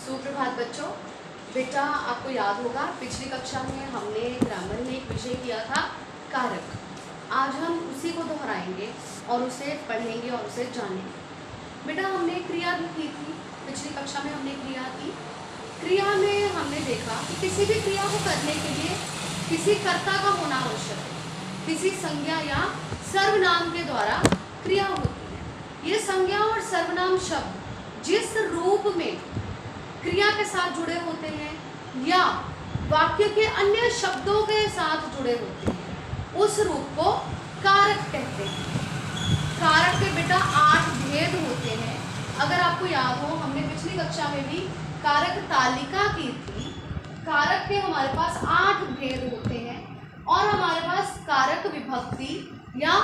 सुप्रभात बच्चों। बेटा आपको याद होगा पिछली कक्षा में हमने ग्रामर में एक विषय किया था कारक। आज हम उसी को दोहराएंगे और उसे पढ़ेंगे और उसे जानेंगे। बेटा हमने क्रिया भी की थी, पिछली कक्षा में हमने क्रिया की। क्रिया में हमने देखा कि किसी भी क्रिया को करने के लिए किसी कर्ता का होना आवश्यक है, किसी संज्ञा या सर्वनाम के द्वारा क्रिया होती है। ये संज्ञा और सर्वनाम शब्द जिस रूप में क्रिया के साथ जुड़े होते हैं या वाक्य के अन्य शब्दों के साथ जुड़े होते हैं उस रूप को कारक कहते हैं। कारक के बेटा 8 भेद होते हैं। अगर आपको याद हो हमने पिछली कक्षा में भी कारक तालिका की थी। कारक के हमारे पास 8 भेद होते हैं और हमारे पास कारक विभक्ति या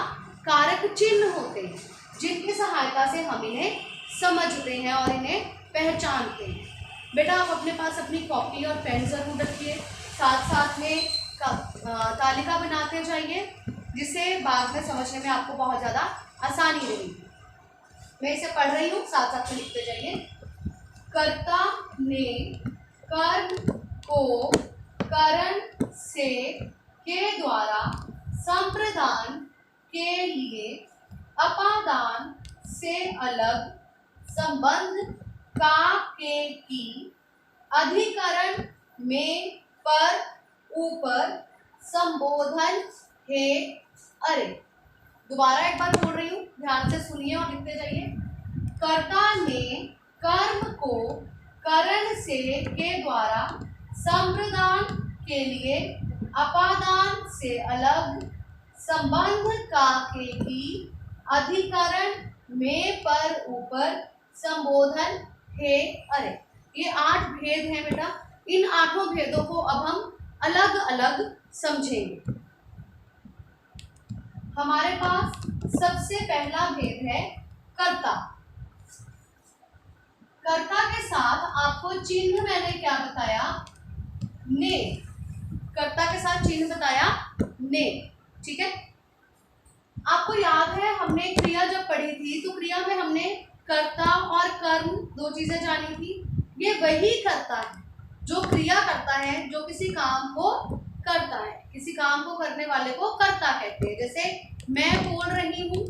कारक चिन्ह होते हैं जिनकी सहायता से हम इन्हें समझते हैं और इन्हें पहचानते हैं। बेटा आप अपने पास अपनी कॉपी और पेन जरूर रखिए, साथ साथ में तालिका बनाते जाइए जिससे बाद में समझने में आपको बहुत ज़्यादा आसानी रहेगी। मैं इसे पढ़ रही हूँ, साथ साथ में लिखते जाइए। कर्ता ने कर्म को करण से के द्वारा संप्रदान के लिए अपादान से अलग संबंध का के की अधिकरण में पर ऊपर संबोधन है अरे। दोबारा एक बार बोल रही हूँ, ध्यान से सुनिए और लिखते जाइए। कर्ता ने कर्म को करण से के द्वारा संप्रदान के लिए अपादान से अलग संबंध का के की अधिकरण में पर ऊपर संबोधन है अरे। ये 8 भेद हैं बेटा। इन 8 भेदों को अब हम अलग अलग समझेंगे। हमारे पास सबसे पहला भेद है कर्ता। कर्ता के साथ आपको चिन्ह मैंने क्या बताया? ने। कर्ता के साथ चिन्ह बताया ने, ठीक है। आपको याद है हमने क्रिया जब पढ़ी थी तो क्रिया में हमने कर्ता और कर्म 2 चीजें जानी थी। ये वही कर्ता है जो क्रिया करता है, जो किसी काम को करता है। किसी काम को करने वाले को कर्ता कहते हैं। जैसे मैं बोल रही हूँ,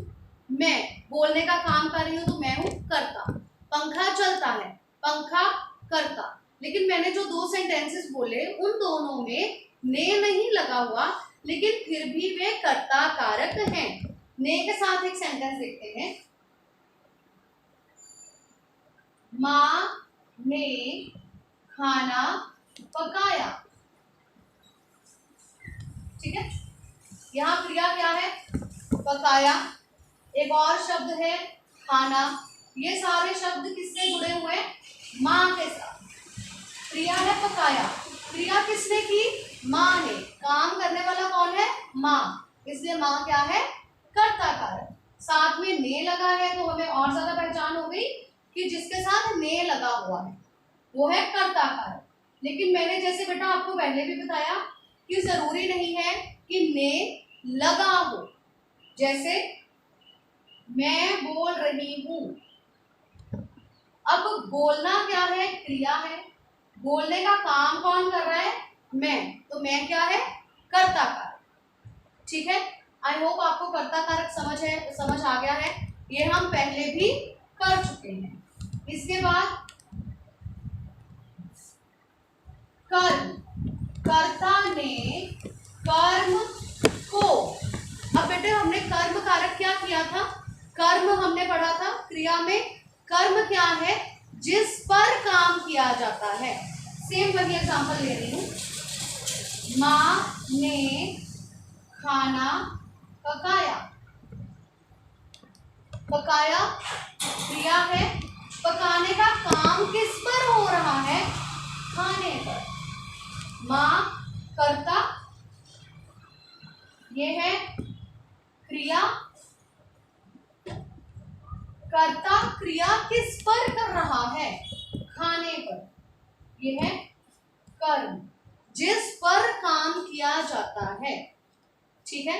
मैं बोलने का काम कर रही हूँ तो मैं हूँ कर्ता। पंखा चलता है, पंखा कर्ता। लेकिन मैंने जो 2 सेंटेंसेस बोले उन दोनों में ने नहीं लगा हुआ, लेकिन फिर भी वे कर्ता कारक हैं। ने के साथ एक सेंटेंस लिखते हैं। माँ ने खाना पकाया, ठीक है। यहाँ क्रिया क्या है? पकाया। एक और शब्द है खाना। ये सारे शब्द किससे जुड़े हुए? माँ के साथ। क्रिया है पकाया, क्रिया किसने की? माँ ने। काम करने वाला कौन है? माँ। इसलिए माँ क्या है? कर्ता कारक। साथ में ने लगा है तो हमें और ज्यादा पहचान हो गई कि जिसके साथ ने लगा हुआ है वो है कर्ता कारक। लेकिन मैंने जैसे बेटा आपको पहले भी बताया कि जरूरी नहीं है कि ने लगा हो। जैसे मैं बोल रही हूँ, अब बोलना क्या है? क्रिया है। बोलने का काम कौन कर रहा है? मैं। तो मैं क्या है? कर्ता कारक, ठीक है। आई होप आपको कर्ता कारक समझ आ गया है। ये हम पहले भी कर चुके हैं। इसके बाद कर्म। कर्ता ने कर्म को। अब बेटे हमने कर्म कारक क्या किया था? कर्म हमने पढ़ा था क्रिया में। कर्म क्या है? जिस पर काम किया जाता है। सेम वही एग्जांपल ले रही हूँ। माँ ने खाना पकाया। पकाया क्रिया है। पकाने का काम किस पर हो रहा है? खाने पर। माँ कर्ता, ये है क्रिया। कर्ता क्रिया किस पर कर रहा है? खाने पर। ये है कर्म, जिस पर काम किया जाता है, ठीक है।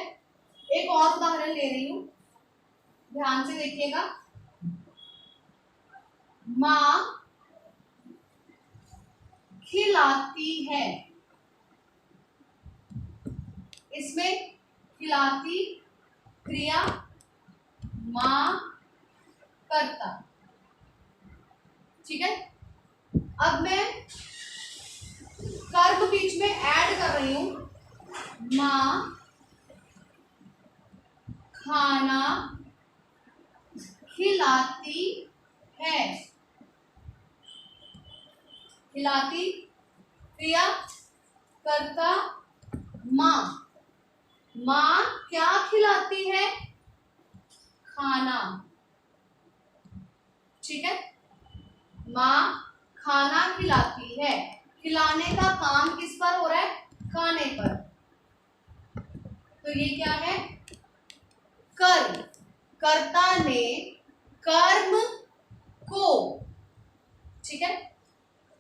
एक और उदाहरण ले रही हूं, ध्यान से देखिएगा। माँ खिलाती है, इसमें खिलाती क्रिया मां कर्ता। ठीक है, अब मैं कर्म बीच में ऐड कर रही हूं, मां खाना खिलाती है, खिलाती क्रिया कर्ता मां। मां क्या खिलाती है? खाना। ठीक है, मां खाना खिलाती है। खिलाने का काम किस पर हो रहा है? खाने पर। तो ये क्या है? कर्म। कर्ता ने कर्म को, ठीक है,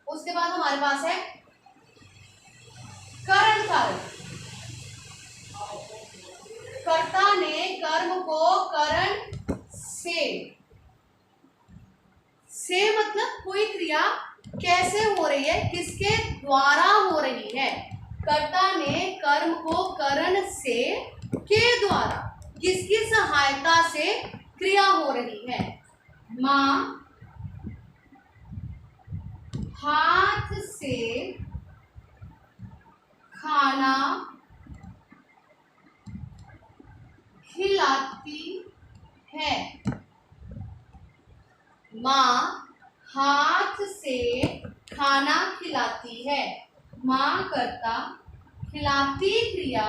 उसके बाद हमारे पास है करण कारक। कर्ता ने कर्म को करण से मतलब कोई क्रिया कैसे हो रही है, किसके द्वारा हो रही है। कर्ता ने कर्म को करण से के द्वारा, किसकी सहायता से क्रिया हो रही है। मां हाथ से खाना खिलाती है। मां हाथ से खाना खिलाती है। मां कर्ता, खिलाती क्रिया,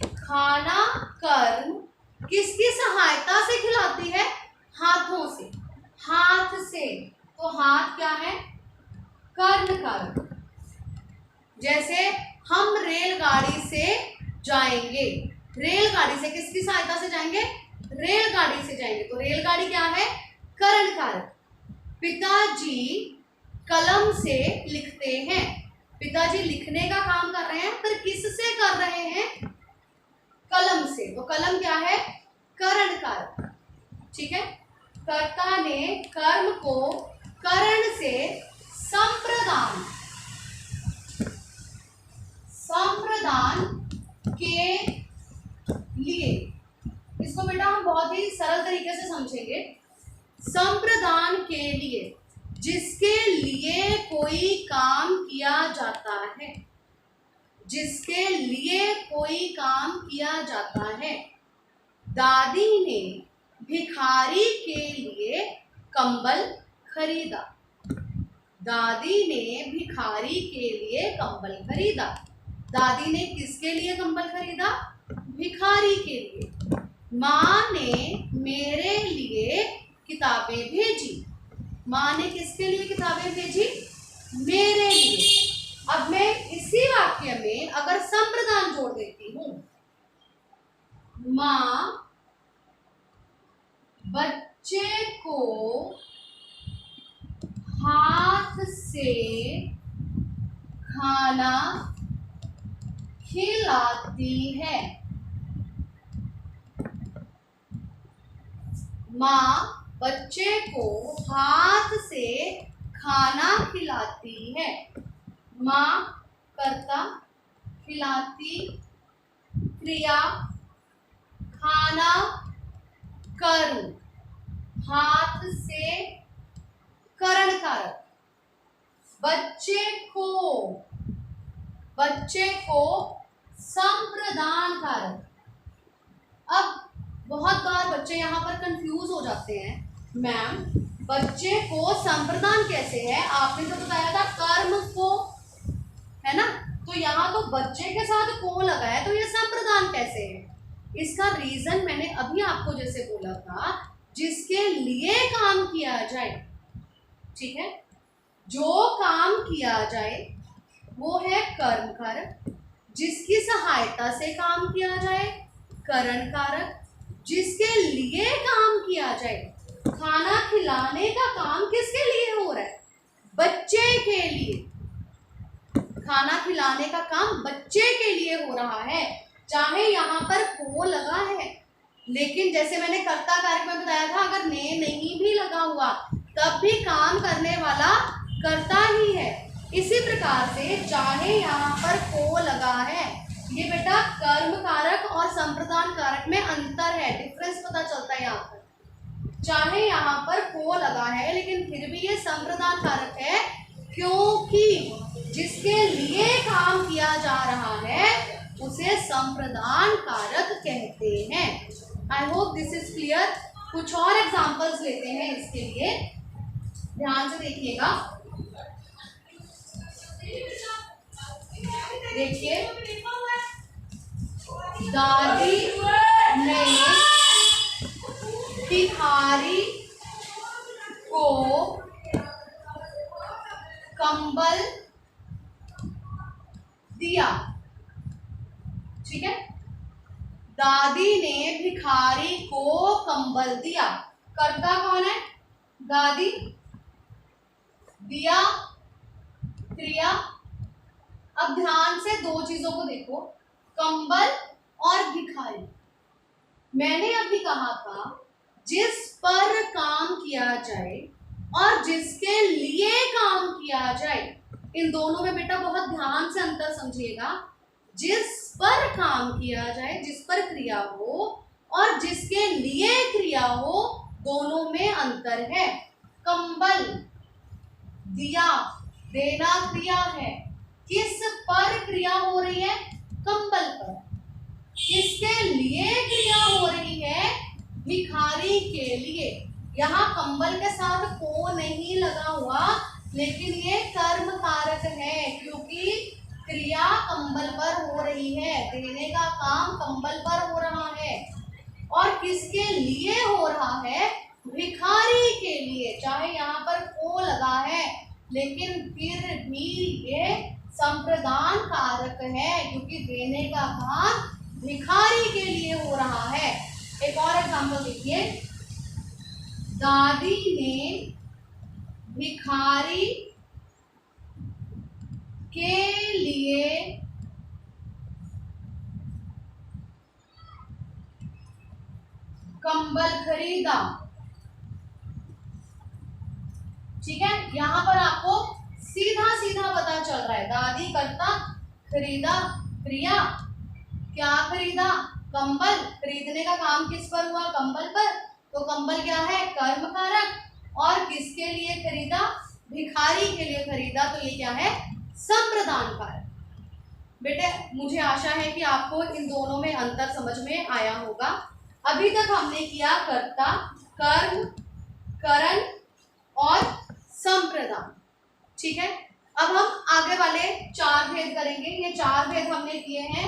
खाना कर्म किसकी सहायता से खिलाती है? हाथों से। हाथ से, तो हाथ क्या है? कर्म कारक। जैसे हम रेलगाड़ी से जाएंगे, रेलगाड़ी से किसकी सहायता से जाएंगे? रेलगाड़ी से जाएंगे, तो रेलगाड़ी क्या है? करण कारक। पिताजी कलम से लिखते हैं। पिताजी लिखने का काम कर रहे हैं, पर किससे कर रहे हैं? कलम से, तो कलम क्या है? करण कारक। ठीक है, कर्ता ने कर्म को करण से संप्रदान के लिए, इसको बेटा हम बहुत ही सरल तरीके से समझेंगे। संप्रदान के लिए, जिसके लिए कोई काम किया जाता है, जिसके लिए कोई काम किया जाता है। दादी ने भिखारी के लिए कंबल खरीदा। दादी ने भिखारी के लिए कंबल खरीदा। दादी ने किसके लिए कंबल खरीदा? भिखारी के लिए। माँ ने मेरे लिए किताबें भेजी। माँ ने किसके लिए किताबें भेजी? मेरे लिए। अब मैं इसी वाक्य में अगर संप्रदान जोड़ देती हूं, माँ बच्चे को हाथ से खाना खिलाती है। माँ बच्चे को हाथ से खाना खिलाती है। माँ कर्ता, खिलाती क्रिया, खाना कर्म, हाथ से करण कारक। बच्चे को संप्रदान कारक। अब बहुत बार बच्चे यहाँ पर कंफ्यूज हो जाते हैं, मैम बच्चे को संप्रदान कैसे है? आपने तो बताया था कर्म को, है ना, तो यहाँ तो बच्चे के साथ को लगा है, तो ये संप्रदान कैसे है? इसका रीजन मैंने अभी आपको जैसे बोला था, जिसके लिए काम किया जाए। ठीक है, जो काम किया जाए वो है कर्म कारक, जिसकी सहायता से काम किया जाए करण कारक, जिसके लिए काम किया जाए। खाना खिलाने का काम किसके लिए हो रहा है? बच्चे के लिए। खाना खिलाने का काम बच्चे के लिए हो रहा है, चाहे यहाँ पर को लगा है, लेकिन जैसे मैंने कर्ता कारक में बताया था, अगर ने नहीं भी लगा हुआ तब भी काम करने वाला कर्ता ही है। इसी प्रकार से चाहे यहाँ पर को लगा है, ये बेटा कर्म कारक और संप्रदान कारक में अंतर है, डिफरेंस पता चलता है यहाँ पर। चाहे यहाँ पर को लगा है लेकिन फिर भी ये संप्रदान कारक है, क्योंकि जिसके लिए काम किया जा रहा है उसे संप्रदान कारक कहते हैं। I hope this is clear. कुछ और एग्जांपल्स लेते हैं इसके लिए, ध्यान से देखिएगा। देखिए, दादी ने भिखारी को कंबल दिया। ठीक है, दादी ने भिखारी को कंबल दिया। कर्ता कौन है? दादी। दिया क्रिया। अब ध्यान से दो चीजों को देखो, कंबल और भिखारी। मैंने अभी कहा था जिस पर काम किया जाए और जिसके लिए काम किया जाए, इन दोनों में बेटा बहुत ध्यान से अंतर समझिएगा। जिस पर काम किया जाए, जिस पर क्रिया हो और जिसके लिए क्रिया हो, दोनों में अंतर है। कंबल दिया, देना क्रिया है। किस पर क्रिया हो रही है? कंबल पर। किसके लिए क्रिया हो रही है? भिखारी के लिए। यहाँ कंबल के साथ को नहीं लगा हुआ, लेकिन ये कर्म कारक है, क्योंकि क्रिया कंबल पर हो रही है, देने का काम कंबल पर हो रहा है। और किसके लिए हो रहा है? भिखारी के लिए। चाहे यहाँ पर को लगा है लेकिन फिर भी ये संप्रदान कारक है, क्योंकि देने का काम भिखारी के लिए हो रहा है। एक और एग्जांपल देखिए, दादी ने भिखारी के लिए कंबल खरीदा। ठीक है, यहां पर आपको सीधा सीधा पता चल रहा है, दादी कर्ता, खरीदा क्रिया। क्या खरीदा? कंबल। खरीदने का काम किस पर हुआ? कंबल पर। तो कंबल क्या है? कर्म कारक। और किसके लिए खरीदा? भिखारी के लिए खरीदा। तो ये क्या है? संप्रदान कारक। बेटे मुझे आशा है कि आपको इन दोनों में अंतर समझ में आया होगा। अभी तक हमने किया कर्ता, कर्म, करण और संप्रदान। ठीक है, अब हम आगे वाले 4 भेद करेंगे। ये 4 भेद हमने किए हैं।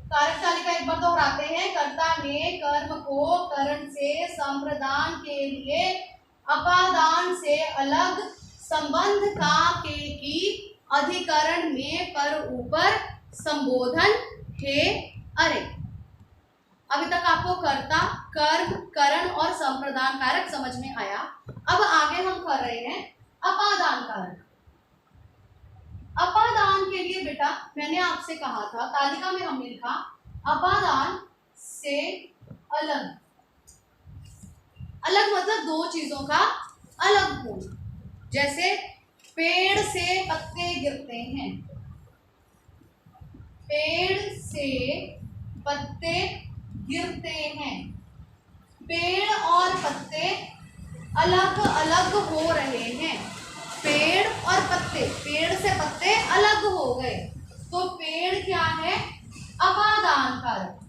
कारक तालिका एक बार दोहराते हैं। कर्ता ने कर्म को करण से संप्रदान के लिए अपादान से अलग संबंध का के की अधिकरण में पर ऊपर संबोधन हे अरे। अभी तक आपको कर्ता, कर्म, करण और संप्रदान कारक समझ में आया। अब आगे हम कर रहे हैं अपादान कारक। अपादान के लिए बेटा मैंने आपसे कहा था, तालिका में हमने लिखा अपादान से अलग। अलग मतलब दो चीजों का अलग होना। जैसे पेड़ से पत्ते गिरते हैं, पेड़ से पत्ते गिरते हैं। पेड़ और पत्ते अलग अलग हो रहे हैं। पेड़ और पत्ते, पेड़ से पत्ते अलग हो गए, तो पेड़ क्या है? अपादान कारक।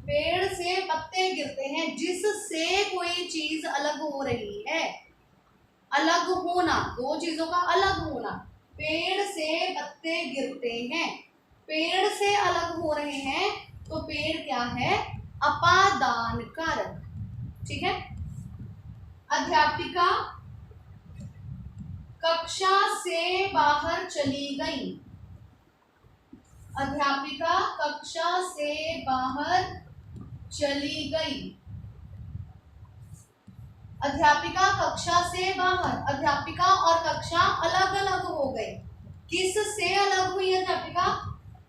पेड़ से पत्ते गिरते हैं, जिससे कोई चीज अलग हो रही है। अलग होना, दो चीजों का अलग होना। पेड़ से पत्ते गिरते हैं, पेड़ से अलग हो रहे हैं, तो पेड़ क्या है? अपादान कारक। ठीक है, अध्यापिका कक्षा से बाहर चली गई। अध्यापिका कक्षा से बाहर चली गई। अध्यापिका कक्षा से बाहर, अध्यापिका और कक्षा अलग अलग हो गए। किस से अलग हुई अध्यापिका?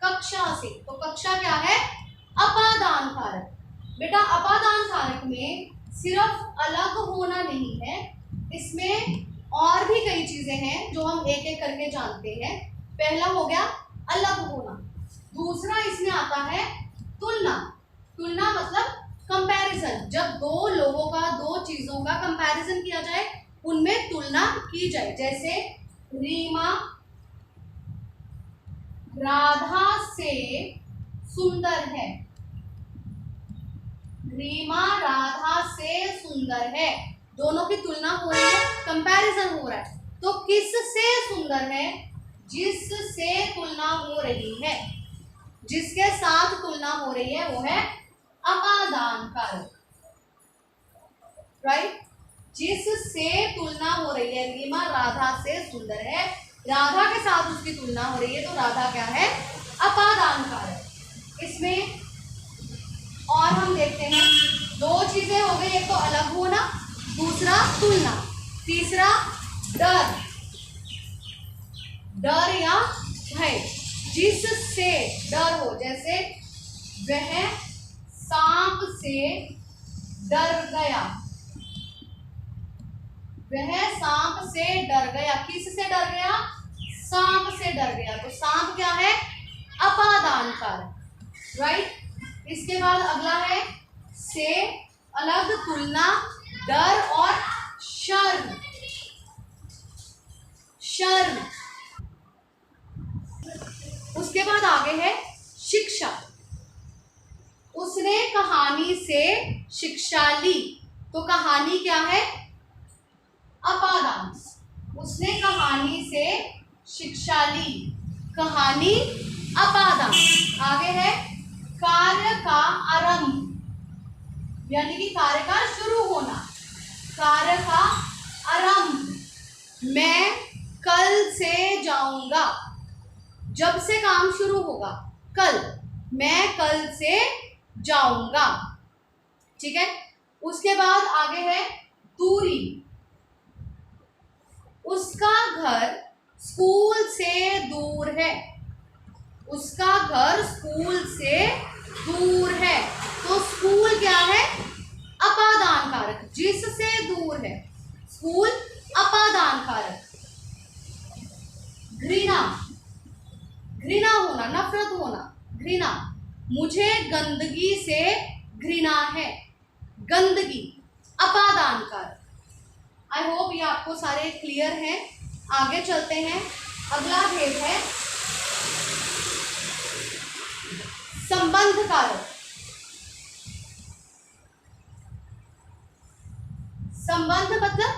कक्षा से। तो कक्षा क्या है? अपादान कारक। बेटा अपादान कारक में सिर्फ अलग होना नहीं है, इसमें और भी कई चीजें हैं जो हम एक एक करके जानते हैं। पहला हो गया अलग होना, दूसरा इसमें आता है तुलना। तुलना मतलब कंपैरिजन, जब दो लोगों का, दो चीजों का कंपैरिजन किया जाए, उनमें तुलना की जाए। जैसे रीमा राधा से सुंदर है, रीमा राधा से सुंदर है, दोनों की तुलना हो रही है, कंपैरिजन हो रहा है। तो किससे सुंदर है? जिससे तुलना हो रही है, जिसके साथ तुलना हो रही है वो है अपादान कारक, राइट। जिससे तुलना हो रही है, रीमा राधा से सुंदर है, राधा के साथ उसकी तुलना हो रही है, तो राधा क्या है? अपादान कारक। इसमें और हम देखते हैं दो चीजें हो गई, एक तो अलग होना, दूसरा तुलना, तीसरा डर, डर या भय। जिससे डर हो, जैसे वह सांप से डर गया, वह सांप से डर गया। किससे डर गया? सांप से डर गया। तो सांप क्या है? अपादान कारक, राइट। इसके बाद अगला है से, अलग, तुलना, डर और शर्म। शर्म। उसके बाद आगे है शिक्षा। उसने कहानी से शिक्षा ली, तो कहानी क्या है? अपादान। उसने कहानी से शिक्षा ली, कहानी अपादान। आगे है कार्य का आरंभ, यानी कि कार्य का शुरू होना, कार्य का आरंभ। मैं कल से जाऊंगा, जब से काम शुरू होगा, कल, मैं कल से जाऊंगा, ठीक है। उसके बाद आगे है दूरी। उसका घर स्कूल से दूर है, उसका घर स्कूल से दूर है, तो स्कूल क्या है? अपादान कारक, जिससे दूर है, स्कूल अपादान कारक। घृणा, घृणा होना, नफरत होना, घृणा। मुझे गंदगी से घृणा है, गंदगी अपादान कारक। आई होप ये आपको सारे क्लियर हैं। आगे चलते हैं। अगला भेद है संबंध कारक। संबंध मतलब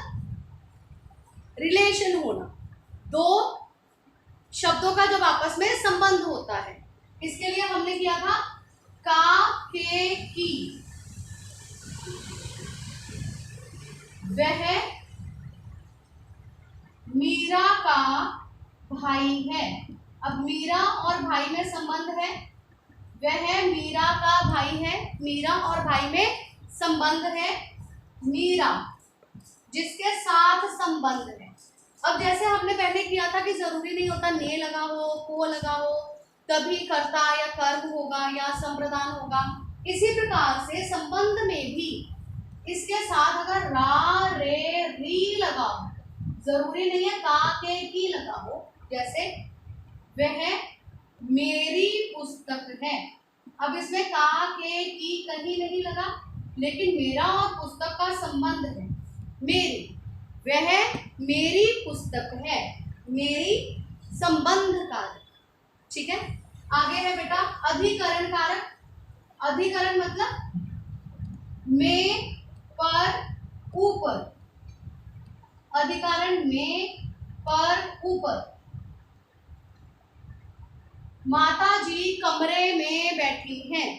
रिलेशन होना, दो शब्दों का जब आपस में संबंध होता है। इसके लिए हमने किया था का, के, की। वह मीरा का भाई है, अब मीरा और भाई में संबंध है, वह मीरा का भाई है, मीरा और भाई में संबंध है, मीरा जिसके साथ संबंध है। अब जैसे हमने पहले किया था कि जरूरी नहीं होता ने लगा हो, को लगा हो तभी कर्ता या कर्म होगा या संप्रदान होगा। इसी प्रकार से संबंध में भी इसके साथ अगर रा, रे, री लगा हो, जरूरी नहीं है का, के, की लगा हो। जैसे वह मेरी पुस्तक है, अब इसमें का, के, की कहीं नहीं लगा, लेकिन मेरा और पुस्तक का संबंध है, मेरी, वह मेरी पुस्तक है, मेरी संबंध कारक, ठीक है। आगे है बेटा अधिकरण कारक। अधिकरण मतलब में, पर, ऊपर, अधिकरण में, पर, ऊपर। माता जी कमरे में बैठी हैं,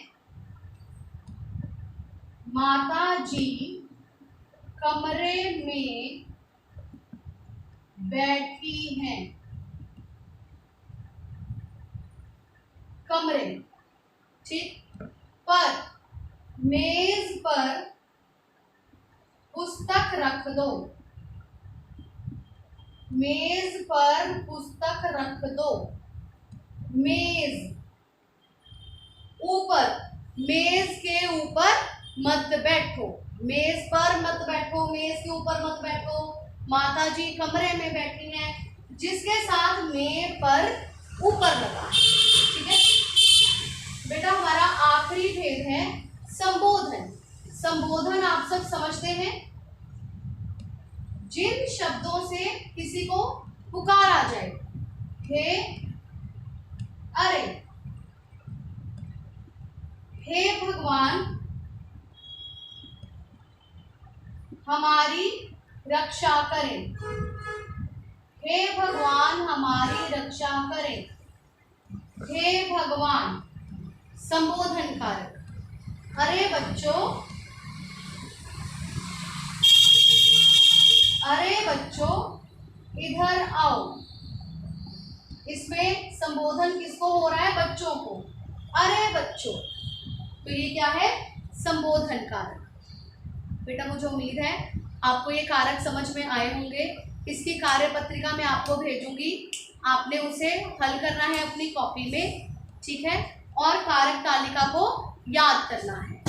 माता जी कमरे में बैठी हैं, कमरे, ठीक। पर, मेज पर पुस्तक रख दो, मेज पर पुस्तक रख दो, मेज, ऊपर, मेज के ऊपर मत बैठो, मेज पर मत बैठो, मेज के ऊपर मत बैठो, माता जी कमरे में बैठी हैं, जिसके साथ में पर ऊपर लगा है। ठीक है बेटा, हमारा आखिरी भेद है संबोधन। संबोधन आप सब समझते हैं, जिन शब्दों से किसी को पुकारा जाए। हे, अरे, हे भगवान हमारी रक्षा करें, हे भगवान हमारी रक्षा करें, हे भगवान संबोधन कारक। अरे बच्चों, अरे बच्चों इधर आओ। इसमें संबोधन किसको हो रहा है? बच्चों को। अरे बच्चों, तो ये क्या है? संबोधन कारक। बेटा मुझे उम्मीद है आपको ये कारक समझ में आए होंगे। इसकी कार्यपत्रिका मैं आपको भेजूंगी, आपने उसे हल करना है अपनी कॉपी में। ठीक है, और कारक तालिका को याद करना है।